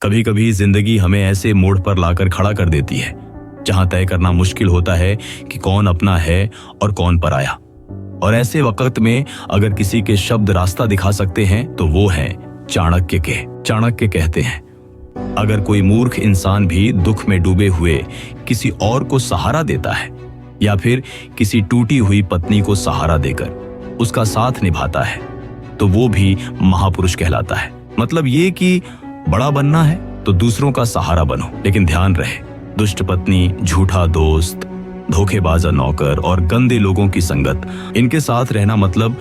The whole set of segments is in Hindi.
कभी कभी जिंदगी हमें ऐसे मोड़ पर लाकर खड़ा कर देती है जहां तय करना मुश्किल होता है कि कौन अपना है और कौन पराया। और ऐसे वक्त में अगर किसी के शब्द रास्ता दिखा सकते हैं तो वो हैं चाणक्य के। चाणक्य कहते हैं, अगर कोई मूर्ख इंसान भी दुख में डूबे हुए किसी और को सहारा देता है या फिर किसी टूटी हुई पत्नी को सहारा देकर उसका साथ निभाता है तो वो भी महापुरुष कहलाता है। मतलब ये कि बड़ा बनना है तो दूसरों का सहारा बनो, लेकिन ध्यान रहे दुष्ट पत्नी, झूठा दोस्त, धोखेबाजा नौकर और गंदे लोगों की संगत, इनके साथ रहना मतलब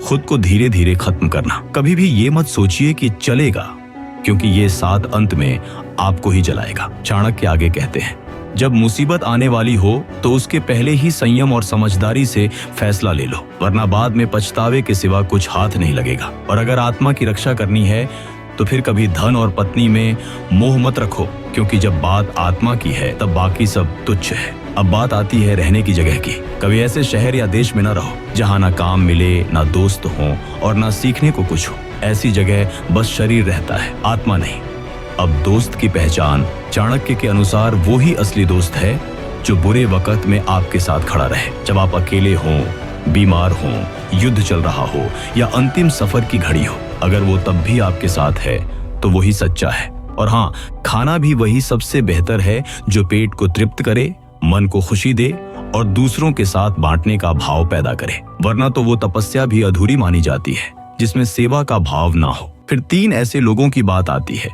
खुद को धीरे धीरे खत्म करना। कभी भी ये मत सोचिए कि चलेगा, क्योंकि ये साथ अंत में आपको ही जलाएगा। चाणक्य आगे कहते हैं, जब मुसीबत आने वाली हो तो उसके पहले ही संयम और समझदारी से फैसला ले लो, वरना बाद में पछतावे के सिवा कुछ हाथ नहीं लगेगा। और अगर आत्मा की रक्षा करनी है तो फिर कभी धन और पत्नी में मोह मत रखो, क्योंकि जब बात आत्मा की है तब बाकी सब तुच्छ है। अब बात आती है रहने की जगह की। कभी ऐसे शहर या देश में न रहो जहाँ ना काम मिले, ना दोस्त हो और ना सीखने को कुछ हो। ऐसी जगह बस शरीर रहता है, आत्मा नहीं। अब दोस्त की पहचान चाणक्य के अनुसार वो ही असली दोस्त है जो बुरे वक्त में आपके साथ खड़ा रहे। जब आप अकेले हों, बीमार हों, युद्ध चल रहा हो या अंतिम सफर की घड़ी हो, अगर वो तब भी आपके साथ है तो वही सच्चा है। और हाँ, खाना भी वही सबसे बेहतर है जो पेट को तृप्त करे, मन को खुशी दे और दूसरों के साथ बांटने का भाव पैदा करे। वरना तो वो तपस्या भी अधूरी मानी जाती है जिसमें सेवा का भाव ना हो। फिर 3 ऐसे लोगों की बात आती है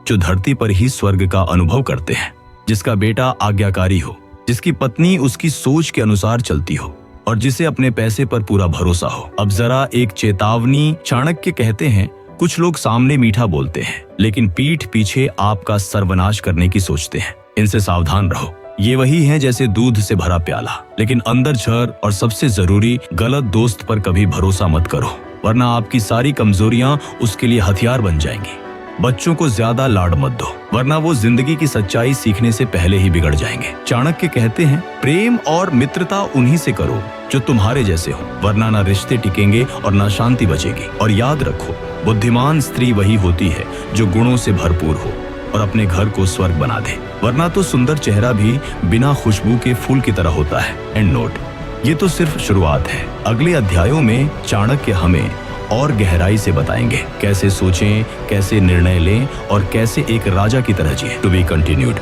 जो धरती पर ही स्वर्ग का अनुभव करते हैं। जिसका बेटा आज्ञाकारी हो, जिसकी पत्नी उसकी सोच के अनुसार चलती हो और जिसे अपने पैसे पर पूरा भरोसा हो। अब जरा एक चेतावनी, चाणक्य कहते हैं, कुछ लोग सामने मीठा बोलते हैं लेकिन पीठ पीछे आपका सर्वनाश करने की सोचते हैं। इनसे सावधान रहो। ये वही हैं जैसे दूध से भरा प्याला, लेकिन अंदर झर। और सबसे जरूरी, गलत दोस्त पर कभी भरोसा मत करो, वरना आपकी सारी कमजोरियां उसके लिए हथियार बन जाएंगी। बच्चों को ज्यादा लाड मत दो, वरना वो जिंदगी की सच्चाई सीखने से पहले ही बिगड़ जाएंगे। चाणक्य कहते हैं, प्रेम और मित्रता उन्हीं से करो जो तुम्हारे जैसे हो, वरना ना रिश्ते टिकेंगे और ना शांति बचेगी। और याद रखो, बुद्धिमान स्त्री वही होती है जो गुणों से भरपूर हो और अपने घर को स्वर्ग बना दे, वरना तो सुंदर चेहरा भी बिना खुशबू के फूल की तरह होता है। एंड नोट, ये तो सिर्फ शुरुआत है। अगले अध्यायों में चाणक्य हमें और गहराई से बताएंगे कैसे सोचें, कैसे निर्णय लें और कैसे एक राजा की तरह जिए। To be continued.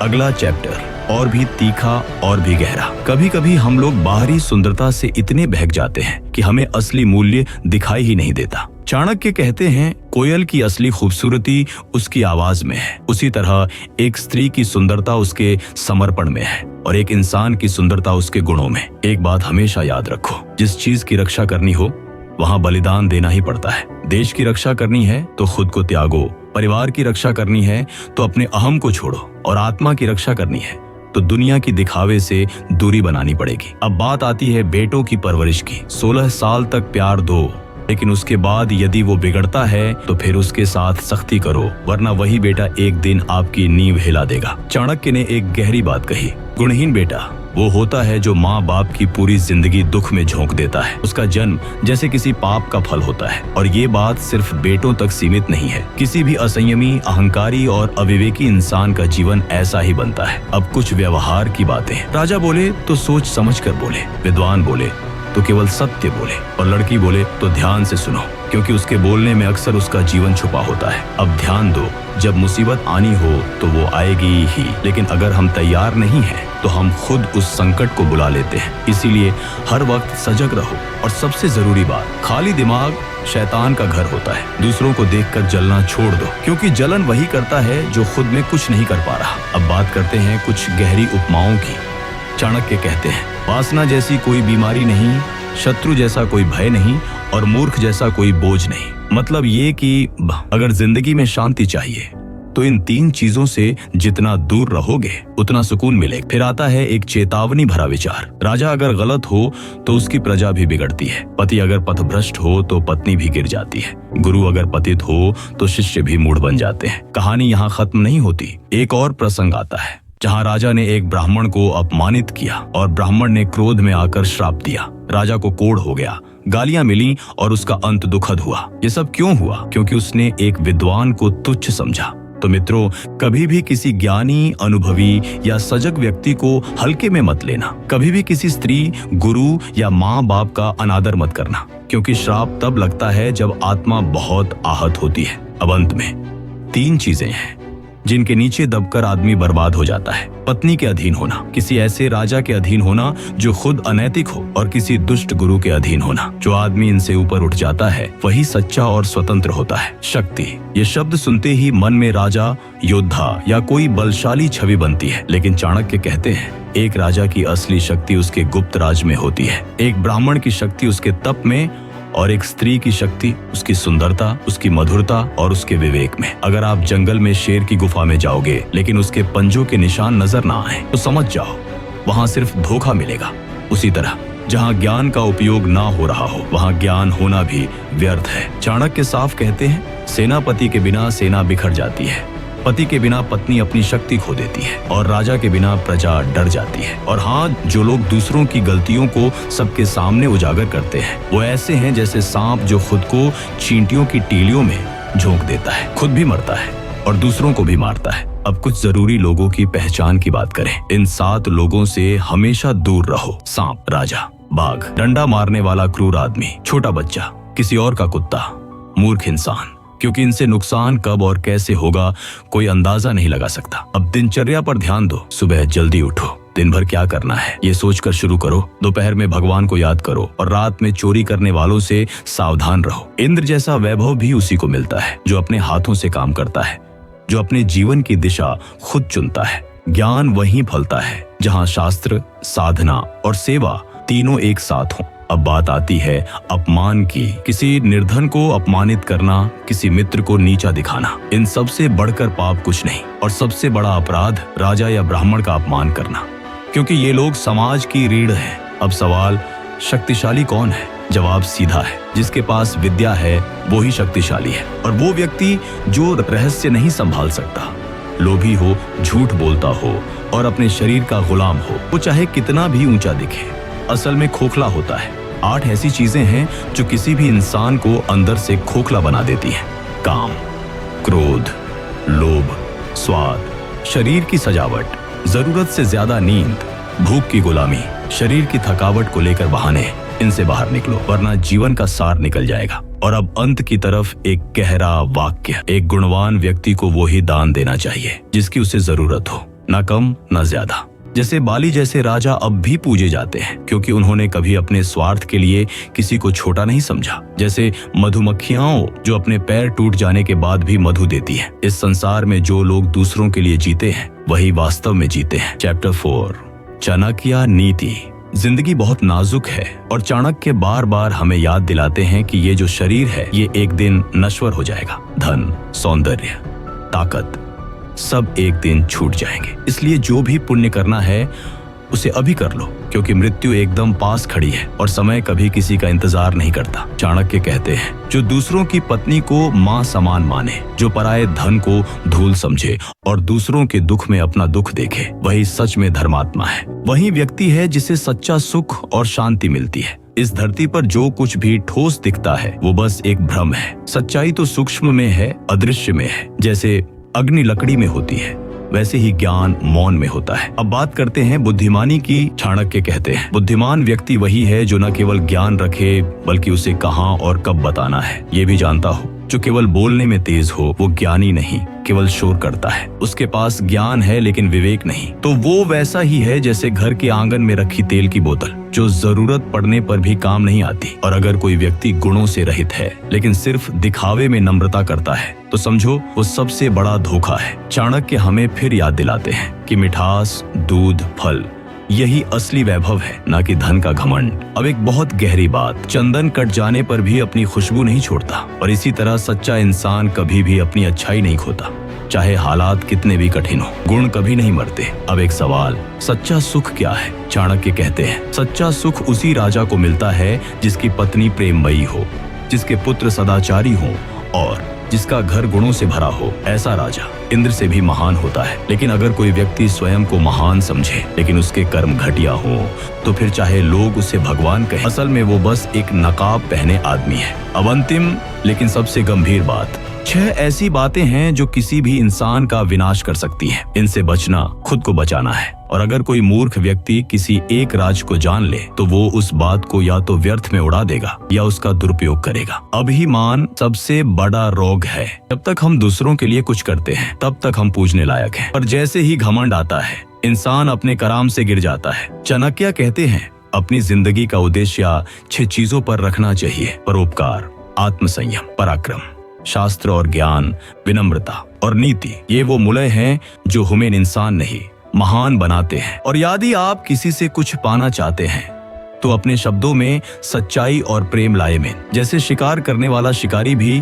अगला चैप्टर और भी तीखा और भी गहरा। कभी कभी हम लोग बाहरी सुंदरता से इतने बहक जाते हैं कि हमें असली मूल्य दिखाई ही नहीं देता। चाणक्य कहते हैं, कोयल की असली खूबसूरती उसकी आवाज में है, उसी तरह एक स्त्री की सुंदरता उसके समर्पण में है और एक इंसान की सुंदरता उसके गुणों में। एक बात हमेशा याद रखो, जिस चीज की रक्षा करनी हो वहां बलिदान देना ही पड़ता है। देश की रक्षा करनी है तो खुद को त्यागो, परिवार की रक्षा करनी है तो अपने अहम को छोड़ो और आत्मा की रक्षा करनी है तो दुनिया की दिखावे से दूरी बनानी पड़ेगी। अब बात आती है बेटों की परवरिश की। 16 साल तक प्यार दो, लेकिन उसके बाद यदि वो बिगड़ता है तो फिर उसके साथ सख्ती करो, वरना वही बेटा एक दिन आपकी नींव हिला देगा। चाणक्य ने एक गहरी बात कही, गुणहीन बेटा वो होता है जो माँ बाप की पूरी जिंदगी दुख में झोंक देता है। उसका जन्म जैसे किसी पाप का फल होता है। और ये बात सिर्फ बेटों तक सीमित नहीं है, किसी भी असंयमी, अहंकारी और अविवेकी इंसान का जीवन ऐसा ही बनता है। अब कुछ व्यवहार की बातें। राजा बोले तो सोच समझ कर बोले, विद्वान बोले तो केवल सत्य बोले और लड़की बोले तो ध्यान से सुनो, क्योंकि उसके बोलने में अक्सर उसका जीवन छुपा होता है। अब ध्यान दो, जब मुसीबत आनी हो तो वो आएगी ही, लेकिन अगर हम तैयार नहीं हैं तो हम खुद उस संकट को बुला लेते हैं। इसीलिए हर वक्त सजग रहो। और सबसे जरूरी बात, खाली दिमाग शैतान का घर होता है। दूसरों को देखकर जलना छोड़ दो, क्योंकि जलन वही करता है जो खुद में कुछ नहीं कर पा रहा। अब बात करते हैं कुछ गहरी उपमाओं की। चाणक्य कहते हैं, वासना जैसी कोई बीमारी नहीं, शत्रु जैसा कोई भय नहीं और मूर्ख जैसा कोई बोझ नहीं। मतलब ये कि अगर जिंदगी में शांति चाहिए तो इन 3 चीजों से जितना दूर रहोगे उतना सुकून मिलेगा। फिर आता है एक चेतावनी भरा विचार। राजा अगर गलत हो तो उसकी प्रजा भी बिगड़ती है, पति अगर पथभ्रष्ट हो तो पत्नी भी गिर जाती है, गुरु अगर पतित हो तो शिष्य भी मूढ़ बन जाते हैं। कहानी यहाँ खत्म नहीं होती। एक और प्रसंग आता है जहाँ राजा ने एक ब्राह्मण को अपमानित किया और ब्राह्मण ने क्रोध में आकर श्राप दिया। राजा को कोढ़ हो गया, गालियां मिली और उसका अंत दुखद हुआ। ये सब क्यों हुआ? क्योंकि उसने एक विद्वान को तुच्छ समझा। तो मित्रों, कभी भी किसी ज्ञानी, अनुभवी या सजग व्यक्ति को हल्के में मत लेना। कभी भी किसी स्त्री, गुरु या माँ बाप का अनादर मत करना, क्योंकि श्राप तब लगता है जब आत्मा बहुत आहत होती है। अब अंत में 3 चीजें हैं जिनके नीचे दबकर आदमी बर्बाद हो जाता है। पत्नी के अधीन होना, किसी ऐसे राजा के अधीन होना जो खुद अनैतिक हो, और किसी दुष्ट गुरु के अधीन होना। जो आदमी इनसे ऊपर उठ जाता है वही सच्चा और स्वतंत्र होता है। शक्ति, ये शब्द सुनते ही मन में राजा, योद्धा या कोई बलशाली छवि बनती है, लेकिन चाणक्य कहते हैं एक राजा की असली शक्ति उसके गुप्त राज में होती है, एक ब्राह्मण की शक्ति उसके तप में, और एक स्त्री की शक्ति उसकी सुंदरता, उसकी मधुरता और उसके विवेक में। अगर आप जंगल में शेर की गुफा में जाओगे लेकिन उसके पंजों के निशान नजर ना आए तो समझ जाओ वहां सिर्फ धोखा मिलेगा। उसी तरह जहां ज्ञान का उपयोग ना हो रहा हो वहां ज्ञान होना भी व्यर्थ है। चाणक्य साफ कहते हैं, सेनापति के बिना सेना बिखर जाती है, पति के बिना पत्नी अपनी शक्ति खो देती है, और राजा के बिना प्रजा डर जाती है। और हाँ, जो लोग दूसरों की गलतियों को सबके सामने उजागर करते हैं वो ऐसे हैं जैसे सांप जो खुद को चींटियों की टीलियों में झोंक देता है, खुद भी मरता है और दूसरों को भी मारता है। अब कुछ जरूरी लोगों की पहचान की बात करें। इन 7 लोगों से हमेशा दूर रहो। सांप, राजा, बाघ, डंडा मारने वाला क्रूर आदमी, छोटा बच्चा, किसी और का कुत्ता, मूर्ख इंसान, क्योंकि इनसे नुकसान कब और कैसे होगा कोई अंदाजा नहीं लगा सकता। अब दिनचर्या पर ध्यान दो। सुबह जल्दी उठो, दिन भर क्या करना है ये सोचकर शुरू करो। दोपहर में भगवान को याद करो और रात में चोरी करने वालों से सावधान रहो। इंद्र जैसा वैभव भी उसी को मिलता है जो अपने हाथों से काम करता है, जो अपने जीवन की दिशा खुद चुनता है। ज्ञान वहीं फलता है जहाँ शास्त्र, साधना और सेवा तीनों एक साथ हों। अब बात आती है अपमान की। किसी निर्धन को अपमानित करना, किसी मित्र को नीचा दिखाना, इन सबसे बढ़कर पाप कुछ नहीं। और सबसे बड़ा अपराध राजा या ब्राह्मण का अपमान करना, क्योंकि ये लोग समाज की रीढ़ हैं। अब सवाल, शक्तिशाली कौन है? जवाब सीधा है, जिसके पास विद्या है वो ही शक्तिशाली है। और वो व्यक्ति जो रहस्य नहीं संभाल सकता, लोभी हो, झूठ बोलता हो और अपने शरीर का गुलाम हो, वो चाहे कितना भी ऊंचा दिखे, असल में खोखला होता है। 8 ऐसी चीजें हैं जो किसी भी इंसान को अंदर से खोखला बना देती हैं। काम, क्रोध, लोभ, स्वाद, शरीर की सजावट, जरूरत से ज्यादा नींद, भूख की गुलामी, शरीर की थकावट को लेकर बहाने। इनसे बाहर निकलो वरना जीवन का सार निकल जाएगा। और अब अंत की तरफ एक गहरा वाक्य। एक गुणवान व्यक्ति को वो ही दान देना चाहिए जिसकी उसे जरूरत हो, ना कम ना ज्यादा। जैसे बाली जैसे राजा अब भी पूजे जाते हैं क्योंकि उन्होंने कभी अपने स्वार्थ के लिए किसी को छोटा नहीं समझा। जैसे मधुमक्खियां जो अपने पैर टूट जाने के बाद भी मधु देती हैं। इस संसार में जो लोग दूसरों के लिए जीते हैं वही वास्तव में जीते हैं। चैप्टर 4, चाणक्य नीति। जिंदगी बहुत नाजुक है और चाणक्य बार बार हमें याद दिलाते हैं कि ये जो शरीर है ये एक दिन नश्वर हो जाएगा। धन, सौंदर्य, ताकत सब एक दिन छूट जाएंगे। इसलिए जो भी पुण्य करना है उसे अभी कर लो, क्योंकि मृत्यु एकदम पास खड़ी है और समय कभी किसी का इंतजार नहीं करता। चाणक्य कहते हैं, जो दूसरों की पत्नी को मां समान माने, जो पराये धन को धूल समझे और दूसरों के दुख में अपना दुख देखे, वही सच में धर्मात्मा है। वही व्यक्ति है जिसे सच्चा सुख और शांति मिलती है। इस धरती पर जो कुछ भी ठोस दिखता है वो बस एक भ्रम है। सच्चाई तो सूक्ष्म में है, अदृश्य में है। जैसे अग्नि लकड़ी में होती है वैसे ही ज्ञान मौन में होता है। अब बात करते हैं बुद्धिमानी की। चाणक्य कहते हैं, बुद्धिमान व्यक्ति वही है जो न केवल ज्ञान रखे बल्कि उसे कहाँ और कब बताना है ये भी जानता हो। जो केवल बोलने में तेज हो वो ज्ञानी नहीं, केवल शोर करता है। उसके पास ज्ञान है लेकिन विवेक नहीं। तो वो वैसा ही है जैसे घर के आंगन में रखी तेल की बोतल जो जरूरत पड़ने पर भी काम नहीं आती। और अगर कोई व्यक्ति गुणों से रहित है लेकिन सिर्फ दिखावे में नम्रता करता है तो समझो वो सबसे बड़ा धोखा है। चाणक्य हमें फिर याद दिलाते हैं कि मिठास, दूध, फल यही असली वैभव है, ना कि धन का घमंड। अब एक बहुत गहरी बात, चंदन कट जाने पर भी अपनी खुशबू नहीं छोड़ता और इसी तरह सच्चा इंसान कभी भी अपनी अच्छाई नहीं खोता, चाहे हालात कितने भी कठिन हो। गुण कभी नहीं मरते। अब एक सवाल, सच्चा सुख क्या है? चाणक्य कहते हैं, सच्चा सुख उसी राजा को मिलता है जिसकी पत्नी प्रेममयी हो, जिसके पुत्र सदाचारी हो और जिसका घर गुणों से भरा हो। ऐसा राजा इंद्र से भी महान होता है। लेकिन अगर कोई व्यक्ति स्वयं को महान समझे लेकिन उसके कर्म घटिया हो तो फिर चाहे लोग उसे भगवान कहें, असल में वो बस एक नकाब पहने आदमी है। अब अंतिम लेकिन सबसे गंभीर बात, 6 ऐसी बातें हैं जो किसी भी इंसान का विनाश कर सकती हैं। इनसे बचना खुद को बचाना है। और अगर कोई मूर्ख व्यक्ति किसी एक राज को जान ले तो वो उस बात को या तो व्यर्थ में उड़ा देगा या उसका दुरुपयोग करेगा। अभिमान सबसे बड़ा रोग है। जब तक हम दूसरों के लिए कुछ करते हैं तब तक हम पूजने लायक हैं, पर जैसे ही घमंड आता है इंसान अपने कराम से गिर जाता है। चाणक्य कहते हैं अपनी जिंदगी का उद्देश्य 6 चीजों पर रखना चाहिए: परोपकार, आत्मसंयम, पराक्रम, शास्त्र और ज्ञान, विनम्रता और नीति। ये वो मूल्य हैं जो हमें इंसान नहीं महान बनाते हैं। और यदि आप किसी से कुछ पाना चाहते हैं तो अपने शब्दों में सच्चाई और प्रेम लाए में। जैसे शिकार करने वाला शिकारी भी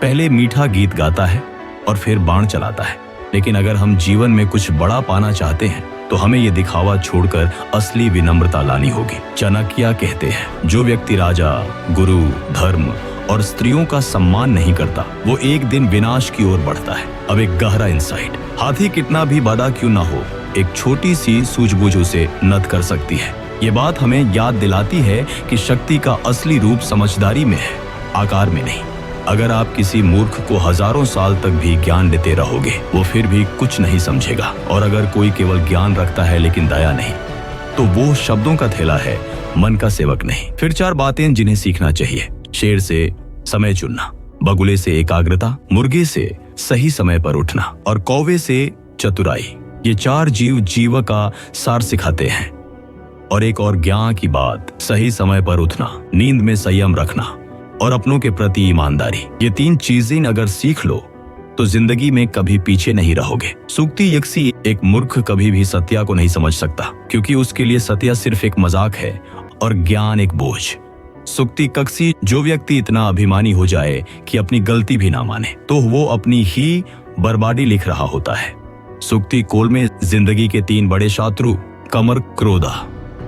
पहले मीठा गीत गाता है और फिर बाण चलाता है, लेकिन अगर हम जीवन में कुछ बड़ा पाना चाहते हैं तो हमें ये दिखावा छोड़कर असली विनम्रता लानी होगी। चाणक्य कहते हैं जो व्यक्ति राजा, गुरु, धर्म और स्त्रियों का सम्मान नहीं करता वो एक दिन विनाश की ओर बढ़ता है। अब एक गहरा इंसाइट: हाथी कितना भी बड़ा क्यों ना हो, एक छोटी सी सूझबूझ उसे नद कर सकती है। ये बात हमें याद दिलाती है कि शक्ति का असली रूप समझदारी में है, आकार में नहीं। अगर आप किसी मूर्ख को हजारों साल तक भी ज्ञान देते रहोगे वो फिर भी कुछ नहीं समझेगा। और अगर कोई केवल ज्ञान रखता है लेकिन दया नहीं तो वो शब्दों का थैला है, मन का सेवक नहीं। फिर 4 बातें जिन्हें सीखना चाहिए: शेर से समय चुनना, बगुले से एकाग्रता, मुर्गे से सही समय पर उठना और कौवे से चतुराई। ये 4 जीव जीव का सार सिखाते हैं। और एक और ज्ञान की बात: सही समय पर उठना, नींद में संयम रखना और अपनों के प्रति ईमानदारी। ये 3 चीजें अगर सीख लो तो जिंदगी में कभी पीछे नहीं रहोगे। सूक्ति यक्षी एक मूर्ख कभी भी सत्य को नहीं समझ सकता क्योंकि उसके लिए सत्य सिर्फ एक मजाक है और ज्ञान एक बोझ। सूक्ति कक्षी जो व्यक्ति इतना अभिमानी हो जाए कि अपनी गलती भी ना माने तो वो अपनी ही बर्बादी लिख रहा होता है। सूक्ति कोल में जिंदगी के 3 बड़े शत्रु: कमर, क्रोधा,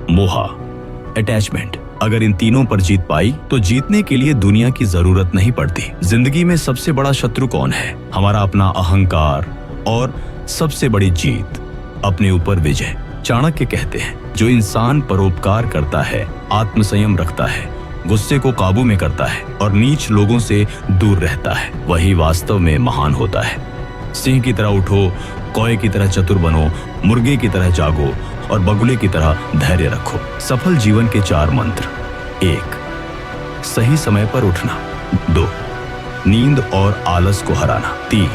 मोहा, अटैचमेंट। अगर इन तीनों पर जीत पाई तो जीतने के लिए दुनिया की जरूरत नहीं पड़ती। जिंदगी में सबसे बड़ा शत्रु कौन है? हमारा अपना अहंकार। और सबसे बड़ी जीत अपने ऊपर विजय। चाणक्य कहते हैं जो इंसान परोपकार करता है, आत्मसंयम रखता है, गुस्से को काबू में करता है और नीच लोगों से दूर रहता है वही वास्तव में महान होता है। सिंह की तरह उठो, कौए की तरह चतुर बनो, मुर्गे की तरह जागो और बगुले की तरह धैर्य रखो। सफल जीवन के 4 मंत्र: 1. सही समय पर उठना, 2. नींद और आलस को हराना, 3.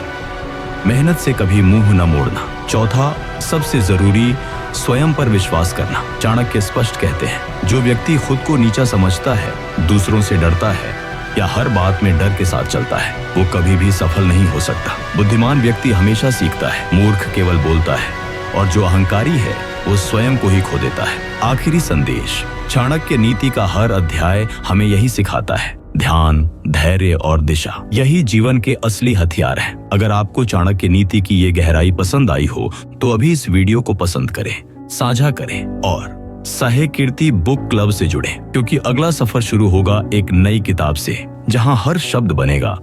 मेहनत से कभी मुंह न मोड़ना, 4. सबसे जरूरी स्वयं पर विश्वास करना। चाणक्य स्पष्ट कहते हैं जो व्यक्ति खुद को नीचा समझता है, दूसरों से डरता है या हर बात में डर के साथ चलता है वो कभी भी सफल नहीं हो सकता। बुद्धिमान व्यक्ति हमेशा सीखता है, मूर्ख केवल बोलता है और जो अहंकारी है वो स्वयं को ही खो देता है। आखिरी संदेश: चाणक्य नीति का हर अध्याय हमें यही सिखाता है, ध्यान, धैर्य और दिशा यही जीवन के असली हथियार हैं। अगर आपको चाणक्य नीति की ये गहराई पसंद आई हो तो अभी इस वीडियो को पसंद करें, साझा करें और साहिकीर्ति बुक क्लब से जुड़ें क्योंकि अगला सफर शुरू होगा एक नई किताब से जहां हर शब्द बनेगा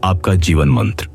आपका जीवन मंत्र।